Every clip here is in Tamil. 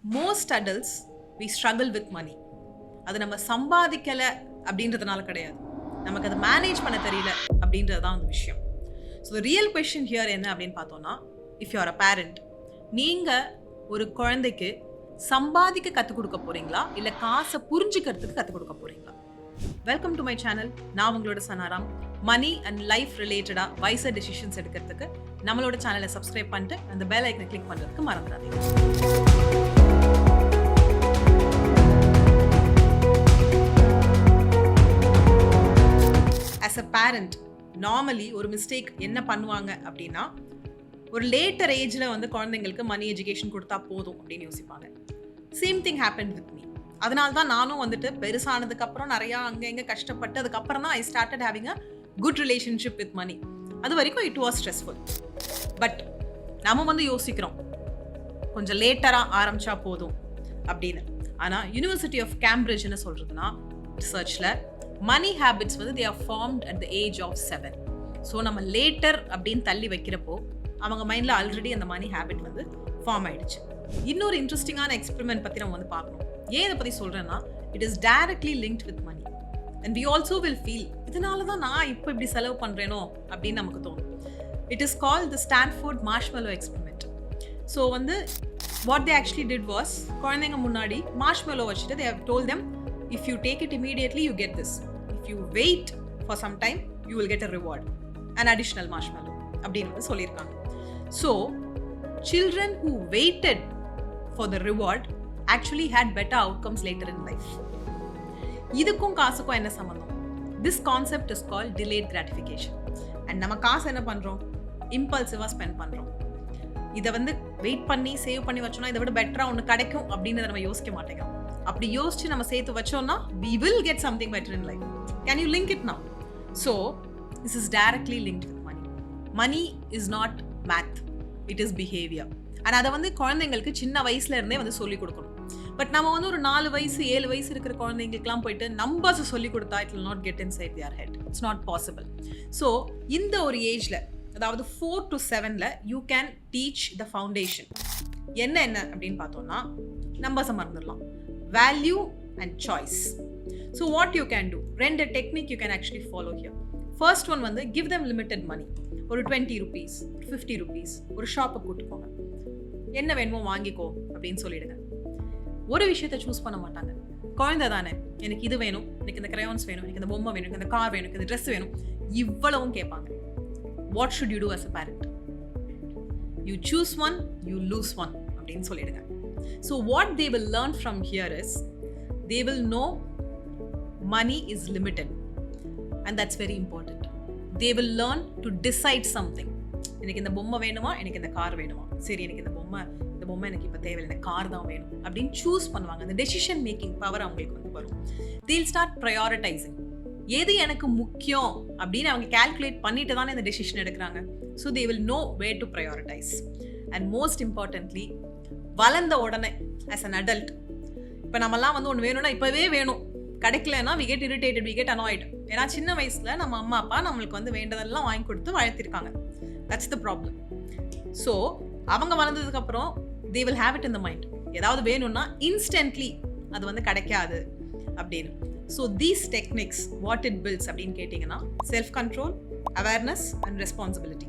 Most adults we struggle with money. அது நம்ம சம்பாதிக்கல அப்படின்றதுனால கிடையாது, நமக்கு அதை மேனேஜ் பண்ண தெரியல அப்படின்றது தான் அந்த விஷயம். ஸோ ரியல் கொஸ்டின் ஹியர் என்ன அப்படின்னு பார்த்தோம்னா, if you are a parent, நீங்கள் ஒரு குழந்தைக்கு சம்பாதிக்க கற்றுக் கொடுக்க போறீங்களா இல்லை காசை புரிஞ்சுக்கிறதுக்கு கற்றுக் கொடுக்க போறீங்களா? Welcome to my channel. நான் உங்களோட சனாராம். மணி அண்ட் லைஃப் ரிலேட்டடாக வைசர் டெசிஷன்ஸ் எடுக்கிறதுக்கு நம்மளோட சேனலை சப்ஸ்கிரைப் பண்ணிட்டு அந்த பெல் ஐக்கனை கிளிக் பண்ணுறதுக்கு மறந்துடாதீங்க. ஆஸ் அ பேரண்ட், நார்மலி ஒரு மிஸ்டேக் என்ன பண்ணுவாங்க அப்படின்னா, ஒரு லேட்டர் ஏஜில் வந்து குழந்தைங்களுக்கு மணி எஜுகேஷன் கொடுத்தா போதும் அப்படின்னு யோசிப்பாங்க. Same thing happen with me. அதனால தான் நானும் வந்துட்டு பெருசானதுக்கப்புறம் நிறையா அங்கே இங்கே கஷ்டப்பட்டு அதுக்கப்புறம் தான் I started having a good relationship with money. அது வரைக்கும் இட் வாஸ் ஸ்ட்ரெஸ்ஃபுல். பட் நம்ம வந்து யோசிக்கிறோம் கொஞ்சம் லேட்டராக ஆரம்பிச்சா போதும் அப்படின்னு. ஆனால் யூனிவர்சிட்டி ஆஃப் கேம்பிரிட்ஜ் என்ன சொல்கிறதுனா, ரிசர்ச்சில் மணி ஹேபிட்ஸ் வந்து they are formed at the age of 7. So நம்ம லேட்டர் அப்படின்னு தள்ளி வைக்கிறப்போ அவங்க மைண்டில் ஆல்ரெடி அந்த மணி ஹேபிட் வந்து ஃபார்ம் ஆயிடுச்சு. இன்னொரு இன்ட்ரெஸ்டிங்கான எக்ஸ்பெரிமெண்ட் பற்றி நம்ம வந்து பார்க்கணும். ஏன் இதை பற்றி சொல்கிறேன்னா, it is directly linked with money and we also will feel இதனால தான் நான் இப்போ இப்படி செலவு பண்ணுறேனோ அப்படின்னு நமக்கு தோணும். It is called the Stanford marshmallow experiment. So வந்து what they actually did was, குழந்தைங்க முன்னாடி மார்ஷ்மெலோ வச்சுட்டு they have told them, if you take it immediately you get this, if you wait for some time you will get a reward, an additional marshmallow அப்படின்னு வந்து சொல்லியிருக்காங்க. So children who waited for the reward actually had better outcomes later in life. இதுக்கும் காசுக்கும் என்ன சம்பந்தம்? This concept is called delayed gratification. And நம்ம காசு என்ன பண்றோம்? இம்பல்சிவா ஸ்பெண்ட் பண்றோம். இதை வந்து வெயிட் பண்ணி சேவ் பண்ணி வச்சோம்னா இதை விட பெட்டரா ஒன்று கிடைக்கும் அப்படின்னு நம்ம யோசிக்க மாட்டேங்கிறோம். அப்படி யோசிச்சு நம்ம சேர்த்து வச்சோம்னா we will get something better in life. Can you link it now? So this is directly linked with money. Money is not math, it is behavior. And அதை வந்து குழந்தைங்களுக்கு சின்ன வயசுல இருந்தே வந்து சொல்லிக் கொடுக்கணும். பட் நம்ம வந்து ஒரு 4 வயசு 7 வயசு இருக்கிற குழந்தைங்களுக்குலாம் போயிட்டு நம்பர்ஸ் சொல்லி கொடுத்தா it will not get inside their head. It's not possible. So இந்த ஒரு ஏஜ்ல, அதாவது 4 to 7ல you can teach the foundation. என்ன அப்படின்னு பார்த்தோம்னா, நம்பர்ஸை மறந்துடலாம். Value and choice. So what you can do, ரெண்டு technique you can actually follow here. First one வந்து give them limited money. ஒரு 20 rupees, 50 rupees ஒரு ஷாப்புக்கு கூட்டிட்டு போங்க. என்ன வேணுமோ வாங்கிக்கோ அப்படின்னு சொல்லிடுங்க. ஒரு விஷயத்தை சூஸ் பண்ண மாட்டாங்க. குழந்தை தானே, எனக்கு இது வேணும், எனக்கு இந்த crayons வேணும், எனக்கு இந்த பொம்மை வேணும், எனக்கு இந்த கார் வேணும், எனக்கு இந்த ட்ரெஸ் வேணும், இவ்வளவும் கேட்பாங்க. What should you do as a parent? You choose one, you lose one அப்படின்னு சொல்லிடுங்க. So what they will learn from here is, they will know money is limited and that's very important. They will learn to decide something. எனக்கு இந்த பொம்மை வேணுமா, எனக்கு இந்த கார் வேணுமா, சரி எனக்கு இந்த பொம்மை எனக்கு இப்போ தேவையில்லை, எனக்கு கார் தான் வேணும் அப்படின்னு சூஸ் பண்ணுவாங்க. அந்த டெசிஷன் மேக்கிங் பவர் அவங்களுக்கு வந்து வரும். They'll start prioritizing. எது எனக்கு முக்கியம் அப்படின்னு அவங்க கால்குலேட் பண்ணிட்டு தானே இந்த டெசிஷன் எடுக்கிறாங்க. So they will know where to prioritize. And most importantly, வளர்ந்த உடனே as an adult, இப்போ நம்மலாம் வந்து ஒன்று வேணும்னா இப்போவே வேணும், கிடைக்கலன்னா we get irritated, we get annoyed. ஏன்னா சின்ன வயசுல நம்ம அம்மா அப்பா நம்மளுக்கு வந்து வேண்டதெல்லாம் வாங்கி கொடுத்து வளர்த்திருக்காங்க. That's the problem. So அவங்க வளர்ந்ததுக்கு அப்புறம் they will have it in the mind. ஏதாவது வேணும்னா instantly அது வந்து கிடைக்காது அப்படின்னு. So these techniques, what it builds அப்படின்னு கேட்டிங்கன்னா, self control, awareness and responsibility.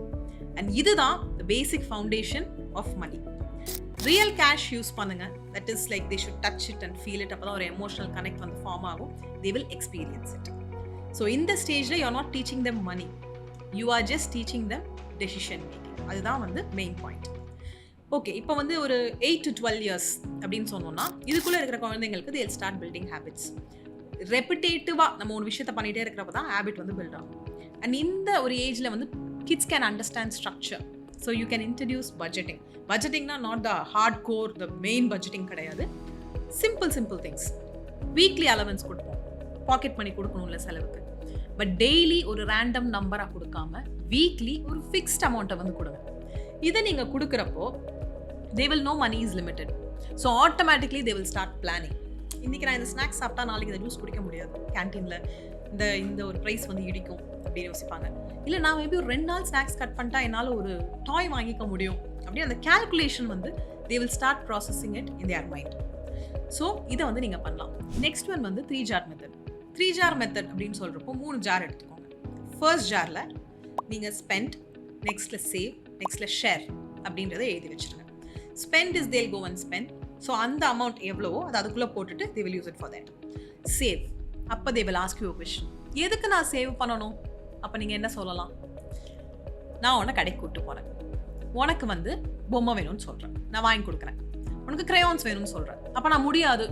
And இதுதான் the basic foundation of money. Real cash use பண்ணுங்க. That is like they should touch it and feel it. அப்போ தான் ஒரு எமோஷனல் கனெக்ட் வந்து ஃபார்ம் ஆகும். They will experience it. So இந்த ஸ்டேஜில் you are not teaching them money, you are just teaching them decision making. அதுதான் வந்து மெயின் பாயிண்ட். ஓகே, இப்போ வந்து ஒரு 8 to 12 years அப்படின்னு சொன்னோம்னா, இதுக்குள்ளே இருக்கிற குழந்தைங்களுக்கு they'll start building habits. ரெப்பிட்டேட்டிவாக நம்ம ஒரு விஷயத்தை பண்ணிகிட்டே இருக்கிறப்ப தான் ஹேபிட் வந்து பில்ட் ஆகும். அண்ட் இந்த ஒரு ஏஜில் வந்து kids can understand structure. So you can introduce budgeting. Budgeting na not the hardcore, the main budgeting கிடையாது. Simple things. Weekly allowance கொடுப்போம், பாக்கெட் மணி கொடுக்கணும்ல செலவுக்கு. பட் டெய்லி ஒரு ரேண்டம் நம்பரா கொடுக்காம வீக்லி ஒரு ஃபிக்ஸ்ட் அமௌண்ட்டை வந்து கொடுங்க. இதை நீங்க கொடுக்குறப்போ they will know money is limited. So automatically they will start planning. இன்னைக்கு நான் இந்த ஸ்நாக்ஸ் சாப்பிட்டா நாளைக்கு இந்த ஜூஸ் குடிக்க முடியாது, கேன்டீன்ல இந்த ஒரு ப்ரைஸ் வந்து இடிக்கும் அப்படின்னு யோசிப்பாங்க. இல்லை நான் மேபி ஒரு 2 நாள் ஸ்நாக்ஸ் கட் பண்ணிட்டா என்னால் ஒரு டாய் வாங்கிக்க முடியும் அப்படி அந்த கால்குலேஷன் வந்து they will start processing it in their mind. So இதை வந்து நீங்கள் பண்ணலாம். நெக்ஸ்ட் ஒன் வந்து 3 ஜார் மெத்தட். 3 ஜார் மெத்தட் அப்படின்னு சொல்கிறப்போ 3 ஜார் எடுத்துக்கோங்க. ஃபர்ஸ்ட் ஜாரில் நீங்கள் ஸ்பெண்ட், நெக்ஸ்ட்டில் சேவ், நெக்ஸ்ட்டில் ஷேர் அப்படின்றத எழுதி வச்சுருங்க. ஸ்பெண்ட் இஸ் தேல் கோ அண்ட் ஸ்பெண்ட். ஸோ அந்த அமௌண்ட் எவ்வளவோ அது அதுக்குள்ளே போட்டுட்டு they will use it for that. Save, அப்போ they will ask you a question. எதுக்கு நான் சேவ் பண்ணணும்? அப்போ நீங்கள் என்ன சொல்லலாம்? நான் உன்னை கடைக்கு கூப்பிட்டு போகிறேன், உனக்கு வந்து பொம்மை வேணும்னு சொல்கிறேன், நான் வாங்கி கொடுக்குறேன். உனக்கு crayons வேணும்னு சொல்கிறேன், அப்போ நான் முடியாது,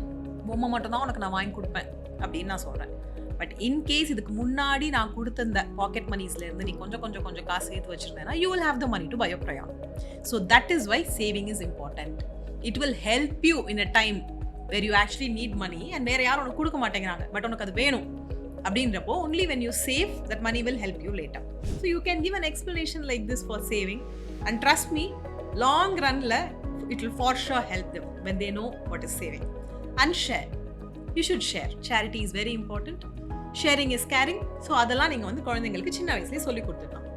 பொம்மை மட்டும்தான் உனக்கு நான் வாங்கி கொடுப்பேன் அப்படின்னு நான் சொல்கிறேன். பட் இன்கேஸ் இதுக்கு முன்னாடி நான் கொடுத்த இந்த பாக்கெட் மனிஸ்லேருந்து நீ கொஞ்சம் காசு சேர்த்து வச்சுருந்தேன்னா you will have the money to buy a crayon. So that is why saving is important. It will help you in a time where you actually need money and வேறு யாரும் உனக்கு கொடுக்க மாட்டேங்கிறாங்க, பட் உனக்கு அது வேணும் அப்படின்றப்போ only when you save that money will help you later. So you can give an explanation like this for saving, and trust me, long run la it will for sure help them when they know what is saving. And share, you should share. Charity is very important. Sharing is caring. So அதெல்லாம் நீங்கள் வந்து குழந்தைங்களுக்கு சின்ன வயசுலேயே சொல்லி கொடுத்துடலாம்.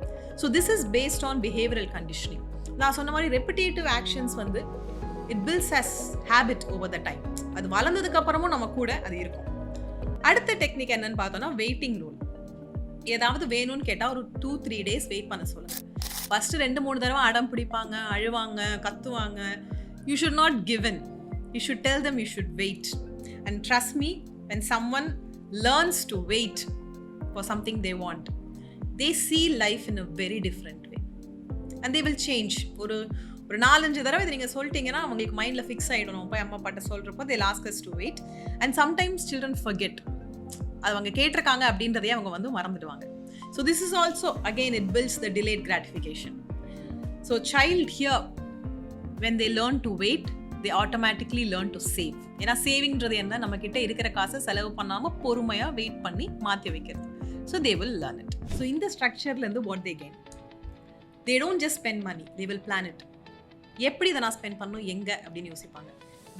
So this is based on behavioral conditioning. நான் சொன்ன மாதிரி repetitive actions வந்து it builds as habit over the time. அது வளர்ந்ததுக்கு அப்புறமும் நம்ம கூட அது இருக்கும். அடுத்த டெக்னிக் என்னன்னு பார்த்தோம்னா வெயிட்டிங் ரூல். ஏதாவது வேணும்னு கேட்டால் ஒரு 2-3 days வெயிட் பண்ண சொல்லுங்கள். ஃபஸ்ட்டு 2-3 தடவை அடம் பிடிப்பாங்க, அழுவாங்க, கத்துவாங்க. You should not give in. You should tell them you should wait. And trust me, when someone learns to wait for something they want, they see life in a very different way. And they will change. ஒரு 4-5 தடவை இதை நீங்கள் சொல்லிட்டீங்கன்னா அவங்களுக்கு மைண்டில் ஃபிக்ஸ் ஆகிடணும். போய் அம்மா பாட்ட சொல்கிறப்போ they'll ask us to wait. And sometimes children forget. அது அவங்க கேட்டிருக்காங்க அப்படின்றதையே அவங்க வந்து மறந்துடுவாங்க. So this is also, again, it builds the delayed gratification. So child here, when they learn to wait, they automatically learn to save. ஏன்னா சேவிங்கிறது என்ன, நம்ம கிட்ட இருக்கிற காசை செலவு பண்ணாமல் பொறுமையாக வெயிட் பண்ணி மாற்றி வைக்கிறது. So they will learn it. So இந்த ஸ்ட்ரக்சர்லேருந்து what they gain, they don't just spend money, they will plan it. எப்படி இதை நான் ஸ்பெண்ட் பண்ணணும், எங்கே அப்படின்னு யோசிப்பாங்க.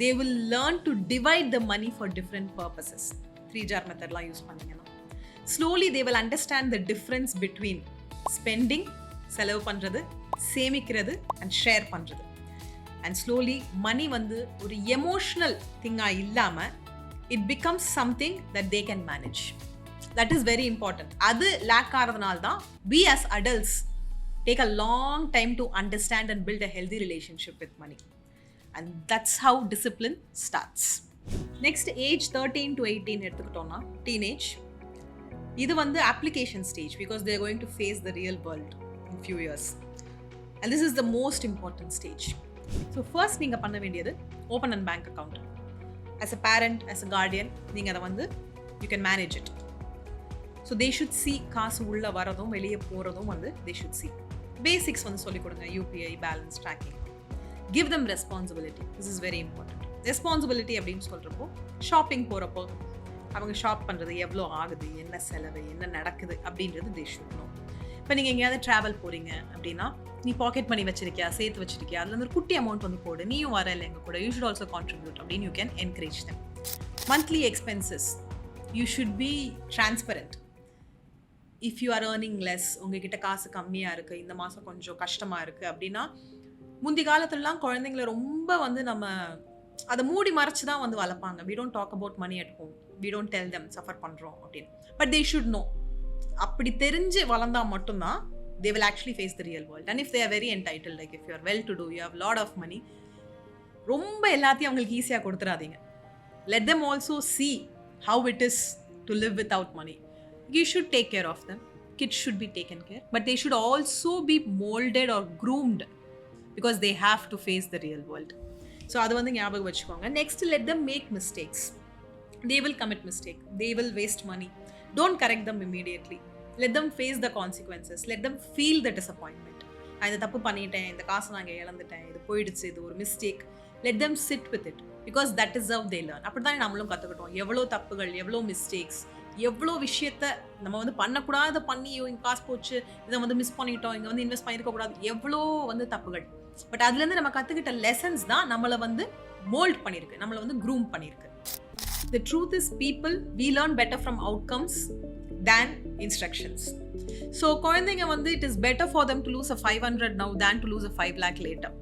They will learn to divide the money for different purposes. 3 jar மெத்தட்லாம் use பண்ணிங்கன்னா slowly they will understand the difference between spending, செலவு பண்ணுறது, சேமிக்கிறது and ஷேர் பண்ணுறது. And slowly money வந்து ஒரு எமோஷனல் திங்காக இல்லாமல் it becomes something that they can manage. That is very important. அது லேக் ஆகிறதுனால தான் we as adults take a long time to understand and build a healthy relationship with money. And that's how discipline starts. Next, age 13 to 18 எடுத்துக்கிட்டோம்னா teenage. இது வந்து application stage because they are going to face the real world in few years. And this is the most important stage. So first நீங்கள் பண்ண வேண்டியது open a bank account. As a parent, as a guardian, நீங்கள் அதை வந்து you can manage it. So they should see காசு உள்ள வரதும் வெளியே போகிறதும் வந்து they should see. Basics வந்து சொல்லிக் கொடுங்க, UPI, balance, tracking. Give them responsibility. This is very important. Responsibility அப்படின்னு சொல்கிறப்போ ஷாப்பிங் போகிறப்போ அவங்க ஷாப் பண்ணுறது எவ்வளோ ஆகுது, என்ன செலவு, என்ன நடக்குது அப்படின்றது they should know. இப்போ நீங்கள் எங்கேயாவது ட்ராவல் போகிறீங்க அப்படின்னா நீ பாக்கெட் மணி வச்சிருக்கியா, சேர்த்து வச்சிருக்கியா, அதில் ஒரு குட்டி அமௌண்ட் வந்து போடு, நீயும் வர இல்லை எங்கள் கூட, யூ ஷுட் ஆல்சோ கான்ட்ரிபியூட் அப்படின்னு you can encourage them. Monthly expenses you should be transparent. If you are earning less, உங்ககிட்ட காசு கம்மியாக இருக்குது, இந்த மாதம் கொஞ்சம் கஷ்டமாக இருக்குது அப்படின்னா, முந்தி காலத்துலலாம் குழந்தைங்கள ரொம்ப வந்து நம்ம அதை மூடி மறைச்சு தான் வந்து வளர்ப்பாங்க. we don't talk about money at home, we don't tell them suffer பண்ணுறோம் அப்படின்னு. But they should know. அப்படி தெரிஞ்சு வளர்ந்தா மட்டும்தான் they will actually face the real world. And if they are very entitled, like if you are well to do, you have lot of money, ரொம்ப எல்லாத்தையும் அவங்களுக்கு ஈஸியாக கொடுத்துடாதீங்க. let them also see how it is to live without money. You should take care of them. Kids should be taken care, but they should also be molded or groomed because they have to face the real world. So அது வந்து ஞாபகம் வச்சுக்கோங்க. Next, let them make mistakes. They will commit mistake. They will waste money. Don't correct them immediately. Let them face the consequences. Let them feel the disappointment. நான் இந்த தப்பு பண்ணிட்டேன், இந்த காசு நான் இழந்துட்டேன், இது போயிடுச்சு, இது ஒரு mistake. Let them sit with it because that is how they learn. அப்படி தான் நம்மளும் கற்றுக்கிட்டோம். எவ்வளோ தப்புகள், எவ்வளோ மிஸ்டேக்ஸ், எவ்வளோ விஷயத்த நம்ம வந்து பண்ணக்கூடாத பண்ணி இங்கே காசு போச்சு, இதை வந்து மிஸ் பண்ணிட்டோம், இங்கே வந்து இன்வெஸ்ட் பண்ணியிருக்கக்கூடாது, எவ்வளோ வந்து தப்புகள். பட் அதுலேருந்து நம்ம கற்றுக்கிட்ட லெசன்ஸ் தான் நம்மளை வந்து மோல்ட் பண்ணியிருக்கு, நம்மளை வந்து க்ரூம் பண்ணியிருக்கு. The truth is, people, we learn better from outcomes than instructions. So குழந்தைங்க வந்து it is better for them to lose a 500 now than to lose a 5 lakh later.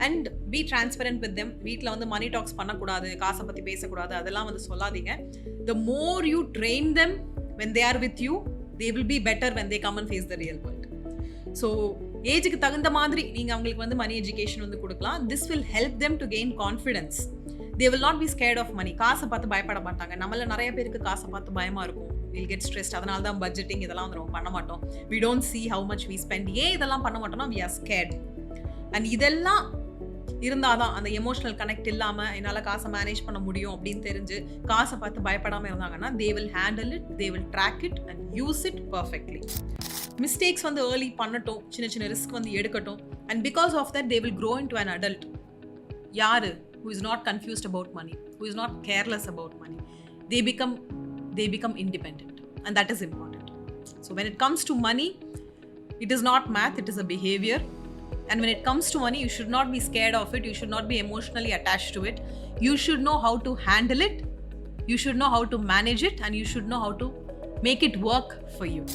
And B transparent with them. வீட்டில் வந்து மணி டாக்ஸ் பண்ணக்கூடாது, காசை பற்றி பேசக்கூடாது, அதெல்லாம் வந்து சொல்லாதீங்க. The more you train them when they are with you, they will be better when they come and face the real world. So ஏஜுக்கு தகுந்த மாதிரி நீங்கள் அவங்களுக்கு வந்து மணி எஜுகேஷன் வந்து கொடுக்கலாம். This will help them to gain confidence. They will not be scared of money. காசை பார்த்து பயப்பட மாட்டாங்க. நம்மள நிறைய பேருக்கு காசை பார்த்து பயமாக இருக்கும். Will get stressed. அதனால தான் பட்ஜெட்டிங் இதெல்லாம் வந்து நம்ம பண்ண மாட்டோம். We don't see how much we spend. ஏன் இதெல்லாம் பண்ண மாட்டோம்னா we are scared. அண்ட் இதெல்லாம் இருந்தால் தான் அந்த எமோஷனல் கனெக்ட் இல்லாமல் என்னால் காசை மேனேஜ் பண்ண முடியும் அப்படின்னு தெரிஞ்சு காசை பார்த்து பயப்படாமல் இருந்தாங்கன்னா they will handle it, they will track it and use it perfectly. Mistakes வந்து ஏர்லி பண்ணட்டும், சின்ன சின்ன ரிஸ்க் வந்து எடுக்கட்டும். And because of that they will grow into an adult. யார் who is not confused about money, who is not careless about money, they become independent, and that is important. So when it comes to money, it is not math, it is a behavior. And when it comes to money, you should not be scared of it, you should not be emotionally attached to it. You should know how to handle it, you should know how to manage it, and you should know how to make it work for you.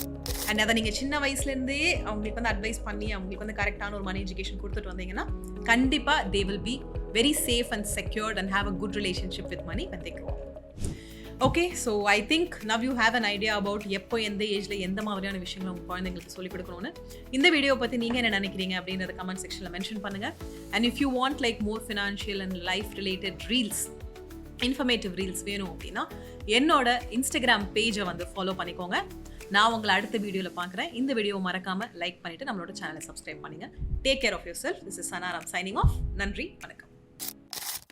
And அதை நீங்கள் சின்ன வயசுலேருந்தே அவங்களுக்கு வந்து அட்வைஸ் பண்ணி அவங்களுக்கு வந்து கரெக்டான ஒரு மணி எஜுகேஷன் கொடுத்துட்டு வந்தீங்கன்னா கண்டிப்பாக they will be very safe and secured and have a good relationship with money when they grow up. Okay, so I think now you have an idea about எப்போ எந்த ஏஜில் எந்த மாதிரியான விஷயங்கள் உங்கள் குழந்தைங்களுக்கு சொல்லிக் கொடுக்கணும்னு. இந்த வீடியோ பற்றி நீங்கள் என்ன நினைக்கிறீங்க அப்படின்றத கமெண்ட் செக்ஷனில் மென்ஷன் பண்ணுங்கள். And if you want like more financial and life related reels, informative reels வேணும் அப்படின்னா என்னோட இன்ஸ்டாகிராம் பேஜை வந்து ஃபாலோ பண்ணிக்கோங்க. நான் உங்களை அடுத்த வீடியோவில் பார்க்குறேன். இந்த வீடியோவை மறக்காமல் லைக் பண்ணிவிட்டு நம்மளோட சேனலை சப்ஸ்கிரைப் பண்ணுங்கள். Take care of your self. This is Sanaram signing off. நன்றி, வணக்கம்.